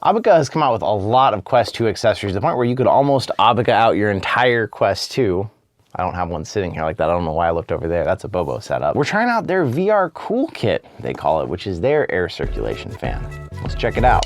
Aubika has come out with a lot of Quest 2 accessories, to the point where you could almost Aubika out your entire Quest 2. I don't have one sitting here like that. I don't know why I looked over there. That's a Bobo setup. We're trying out their VR Cool Kit, they call it, which is their air circulation fan. Let's check it out.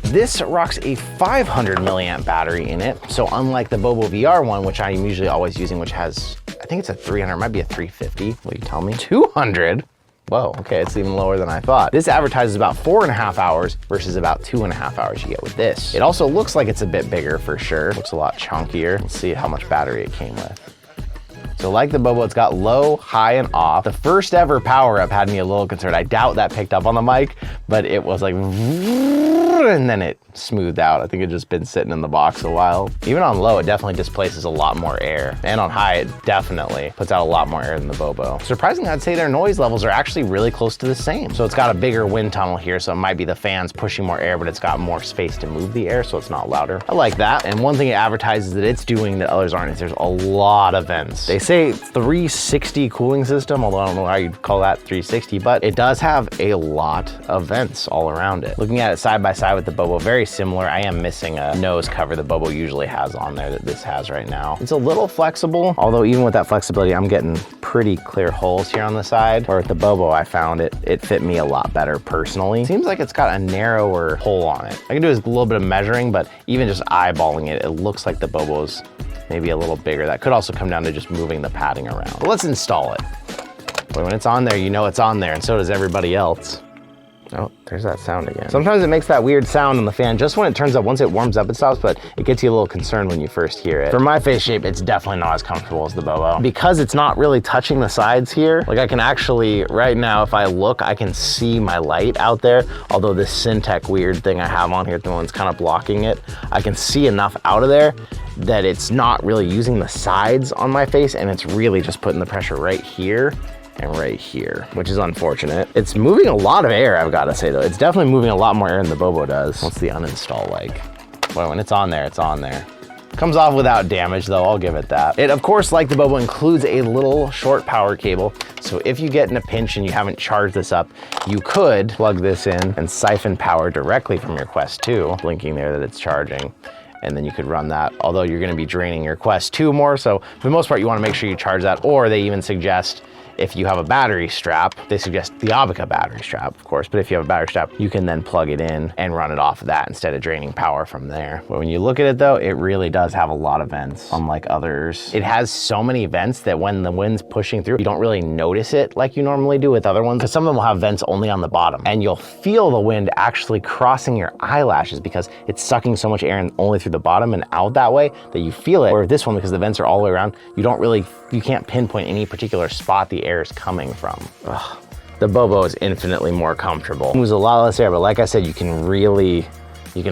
This rocks a 500 milliamp battery in it. So unlike the BoboVR one, which I'm usually always using, which has, I think it's a 300, it might be a 350. Will you tell me? 200? Whoa, okay, it's even lower than I thought. This advertises about 4.5 hours versus about 2.5 hours you get with this. It also looks like it's a bit bigger for sure. Looks a lot chunkier. Let's see how much battery it came with. So like the Bobo, it's got low, high, and off. The first ever power up had me a little concerned. I doubt that picked up on the mic, but it was like, and then it smoothed out. I think it just been sitting in the box a while. Even on low, it definitely displaces a lot more air. And on high, it definitely puts out a lot more air than the Bobo. Surprisingly, I'd say their noise levels are actually really close to the same. So it's got a bigger wind tunnel here, so it might be the fans pushing more air, but it's got more space to move the air, so it's not louder. I like that. And one thing it advertises that it's doing that others aren't is there's a lot of vents. They say 360 cooling system, although I don't know how you'd call that 360, but it does have a lot of vents all around it. Looking at it side by side with the Bobo, very similar. I am missing a nose cover the Bobo usually has on there that this has right now. It's a little flexible, although even with that flexibility, I'm getting pretty clear holes here on the side. Where with the Bobo, I found it fit me a lot better personally. Seems like it's got a narrower hole on it. I can do a little bit of measuring, but even just eyeballing it, it looks like the Bobo's maybe a little bigger. That could also come down to just moving the padding around. But let's install it. Boy, when it's on there, you know it's on there, and so does everybody else. Oh, there's that sound again. Sometimes it makes that weird sound on the fan just when it turns up. Once it warms up, it stops, but it gets you a little concerned when you first hear it. For my face shape, it's definitely not as comfortable as the Bobo. Because it's not really touching the sides here, like I can actually, right now, if I look, I can see my light out there. Although this Syntec weird thing I have on here, the one's kind of blocking it, I can see enough out of there that it's not really using the sides on my face, and it's really just putting the pressure right here and right here, which is unfortunate. It's moving a lot of air, I've got to say though. It's definitely moving a lot more air than the Bobo does. What's the uninstall like? Boy, when it's on there, it's on there. Comes off without damage though, I'll give it that. It, of course, like the Bobo, includes a little short power cable. So if you get in a pinch and you haven't charged this up, you could plug this in and siphon power directly from your Quest 2, blinking there that it's charging. And then you could run that, although you're gonna be draining your Quest 2 more. So for the most part, you wanna make sure you charge that, or they even suggest if you have a battery strap, they suggest the Aubika battery strap, of course, but if you have a battery strap, you can then plug it in and run it off of that instead of draining power from there. But when you look at it though, it really does have a lot of vents, unlike others. It has so many vents that when the wind's pushing through, you don't really notice it like you normally do with other ones, because some of them will have vents only on the bottom, and you'll feel the wind actually crossing your eyelashes because it's sucking so much air in only through the bottom and out that way that you feel it. Or this one, because the vents are all the way around, you can't pinpoint any particular spot the air is coming from. Ugh. The Bobo is infinitely more comfortable. It moves a lot less air, but like I said, you can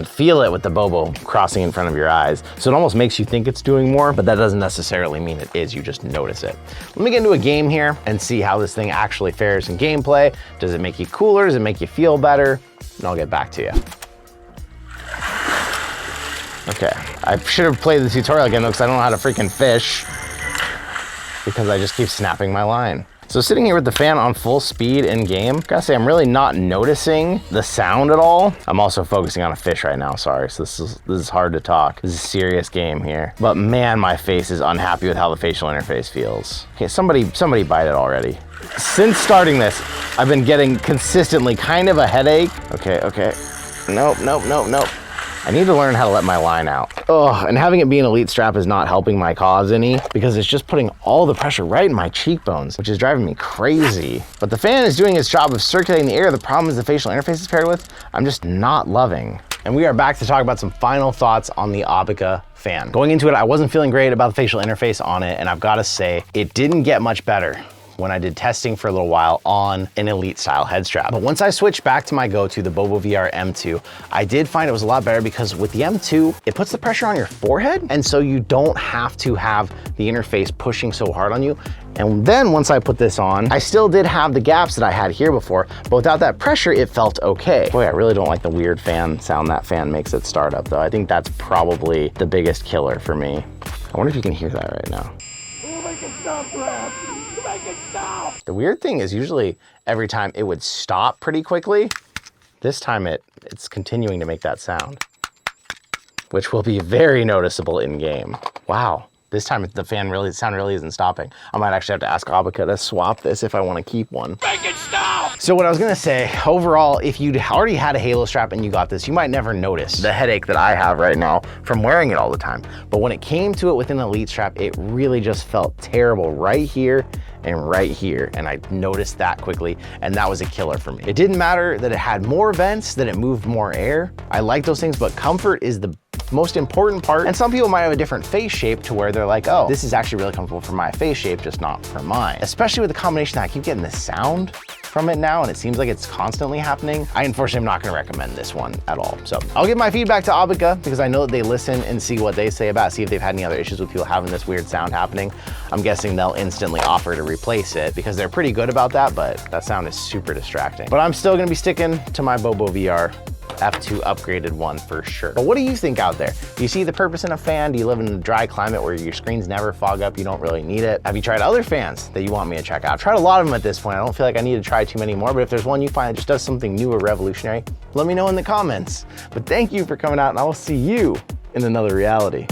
feel it with the Bobo crossing in front of your eyes. So it almost makes you think it's doing more, but that doesn't necessarily mean it is, you just notice it. Let me get into a game here and see how this thing actually fares in gameplay. Does it make you cooler? Does it make you feel better? And I'll get back to you. Okay, I should have played the tutorial again though, because I don't know how to freaking fish, because I just keep snapping my line. So sitting here with the fan on full speed in game, gotta say I'm really not noticing the sound at all. I'm also focusing on a fish right now, sorry. So this is hard to talk. This is a serious game here. But man, my face is unhappy with how the facial interface feels. Okay, somebody bite it already. Since starting this, I've been getting consistently kind of a headache. Okay. Nope. I need to learn how to let my line out. Ugh, and having it be an Elite strap is not helping my cause any, because it's just putting all the pressure right in my cheekbones, which is driving me crazy. But the fan is doing its job of circulating the air. The problem is the facial interface is paired with, I'm just not loving. And we are back to talk about some final thoughts on the Aubika fan. Going into it, I wasn't feeling great about the facial interface on it, and I've gotta say, it didn't get much better when I did testing for a little while on an Elite style head strap. But once I switched back to my go-to, the BoboVR M2, I did find it was a lot better, because with the M2, it puts the pressure on your forehead, and so you don't have to have the interface pushing so hard on you. And then once I put this on, I still did have the gaps that I had here before, but without that pressure, it felt okay. Boy, I really don't like the weird fan sound that fan makes at startup though. I think that's probably the biggest killer for me. I wonder if you can hear that right now. Make it stop, Brad. Make it stop. The weird thing is usually every time it would stop pretty quickly, This time it's continuing to make that sound, which will be very noticeable in game. Wow. This time the sound really isn't stopping. I might actually have to ask Aubika to swap this if I want to keep one. Make it stop! So what I was gonna say, overall, if you'd already had a Halo strap and you got this, you might never notice the headache that I have right now from wearing it all the time. But when it came to it with an Elite strap, it really just felt terrible right here and right here. And I noticed that quickly, and that was a killer for me. It didn't matter that it had more vents, that it moved more air. I like those things, but comfort is the most important part. And some people might have a different face shape to where they're like, oh, this is actually really comfortable for my face shape, just not for mine. Especially with the combination that I keep getting the sound from it now, and it seems like it's constantly happening. I unfortunately am not gonna recommend this one at all. So I'll give my feedback to Aubika because I know that they listen and see what they say about it, see if they've had any other issues with people having this weird sound happening. I'm guessing they'll instantly offer to replace it because they're pretty good about that, but that sound is super distracting. But I'm still gonna be sticking to my BoboVR F2 upgraded one for sure. But what do you think out there? Do you see the purpose in a fan? Do you live in a dry climate where your screens never fog up? You don't really need it? Have you tried other fans that you want me to check out? I've tried a lot of them at this point. I don't feel like I need to try too many more, but if there's one you find that just does something new or revolutionary, let me know in the comments. But thank you for coming out, and I will see you in another reality.